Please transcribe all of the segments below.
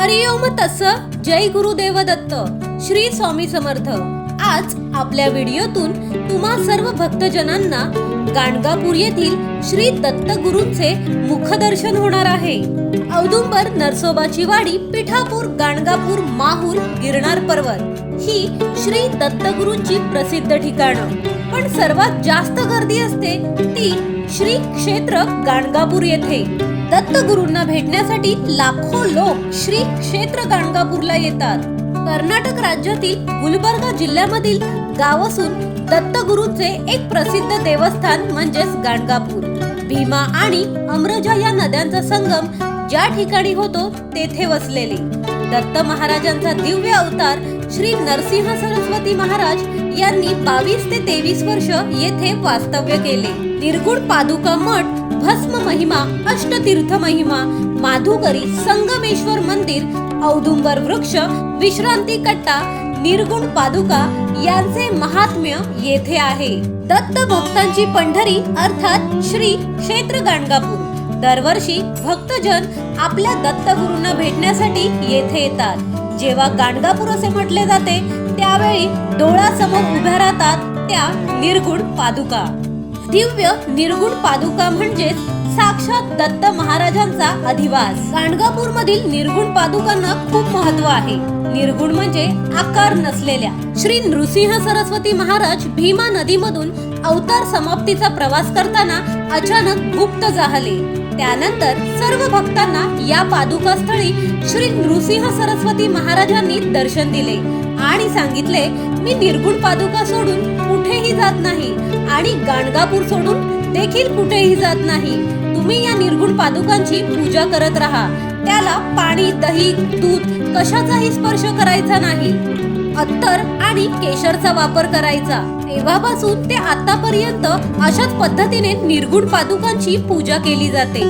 हरिओम तस जय गुरुदेव दत्त. श्री स्वामी समर्थ. आज आपल्या व्हिडिओतून तुम्हा सर्व भक्तजनांना गाणगापूर येथील श्री दत्त गुरूंचे मुखदर्शन होणार आहे. औदुंबर नरसोबाची वाडी, पिठापूर, गाणगापूर, माहूर, गिरनार पर्वत ही श्री दत्त गुरूंची प्रसिद्ध ठिकाणं. पण सर्वात जास्त गर्दी असते ती श्री क्षेत्र गाणगापूर येथे. दत्त गुरूंना भेटण्यासाठी लाखो लोक श्री क्षेत्र गाणगापूरला येतात. कर्नाटक राज्यातील गुलबर्गा जिल्ह्यामधील गाव असून दत्त गुरूंचे एक प्रसिद्ध देवस्थान म्हणजेच गाणगापूर. भीमा आणि अमरजा या नद्यांचा संगम ज्या ठिकाणी होतो तेथे वसलेले दत्त महाराजांचा दिव्य अवतार श्री नरसिंह सरस्वती महाराज यांनी 22 ते 23 वर्ष येथे वास्तव्य केले. निर्गुण पादुका मठ, भस्म महिमा, अष्टतीर्थ महिमा, माधुकरी, संगमेश्वर मंदिर, औदुंबर वृक्ष, विश्रांती कट्टा, निर्गुण पादुका यांचे महात्म्य येथे आहे. दत्त भक्तांची पंढरी अर्थात श्री क्षेत्र गाणगापूर. दरवर्षी भक्तजन आपल्या दत्त गुरूंना भेटण्यासाठी येथे येतात. जेव्हा गाणगापूर असे म्हटले जाते त्यावेळी डोळ्यासमोर उभ्या राहतात त्या निर्गुण पादुका. दिव्य निर्गुण पादुका म्हणजे साक्षात दत्त महाराजांचा अधिवास. गाणगापूर मधील निर्गुण पादुकांना खूप महत्व आहे. निर्गुण म्हणजे आकार नसलेल्या. श्री नृसिंह सरस्वती महाराज भीमा नदीमधून अवतार समाप्तीचा प्रवास करताना अचानक गुप्त झाले. त्यानंतर सर्व भक्तांना या पादुका स्थळी श्री नृसिंह सरस्वती महाराजांनी दर्शन दिले आणि सांगितले, मी निर्गुण पादुका सोडून कुठेही जात नाही आणि गाणगापूर सोडून देखील कुठेही जात नाही. तुम्ही या निर्गुण पादुकांची पूजा करत राहा. त्याला पाणी, दही, दूध कशाचाही स्पर्श करायचा नाही. अत्तर आणि केशरचा वापर करायचा. तेव्हापासून ते आतापर्यंत अशाच पद्धतीने निर्गुण पादुकांची पूजा केली जाते.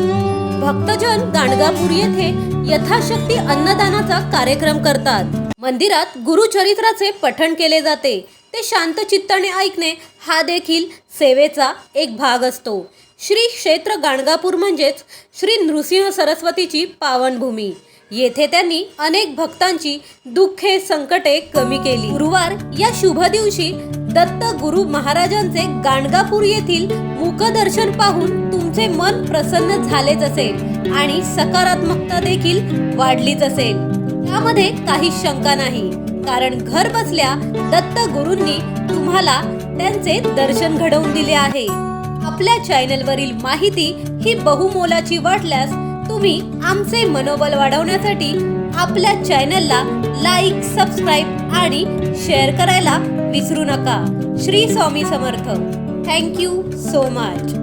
भक्तजन गाणगापूर येथे यथाशक्ती अन्नदानाचा कार्यक्रम करतात. मंदिरात गुरुचरित्राचे पठण केले जाते. ते शांत चित्ताने ऐकणे हा देखील सेवेचा एक भाग असतो. श्री क्षेत्र गाणगापूर म्हणजेच श्री नृसिंह सरस्वतीची पावनभूमी. येथे त्यांनी अनेक भक्तांची दुःखे, संकटे कमी केली. गुरुवार या शुभ दिवशी दत्त गुरु महाराजांचे गाणगापूर येथील मुखदर्शन पाहून तुमचे मन प्रसन्न झालेच असेल आणि सकारात्मकता देखील वाढलीच असेल. त्यामध्ये काही शंका नाही, कारण घर बसल्या दत्त गुरूंनी तुम्हाला त्यांचे दर्शन घडवून दिले आहे. आपल्या चॅनलवरील माहिती ही बहुमोलाची वाटल्यास तुम्ही आमचे मनोबल वाढवण्यासाठी आपल्या चॅनलला लाईक, सबस्क्राईब आणि शेअर करायला विसरू नका. Shri Swami Samarth. Thank you so much.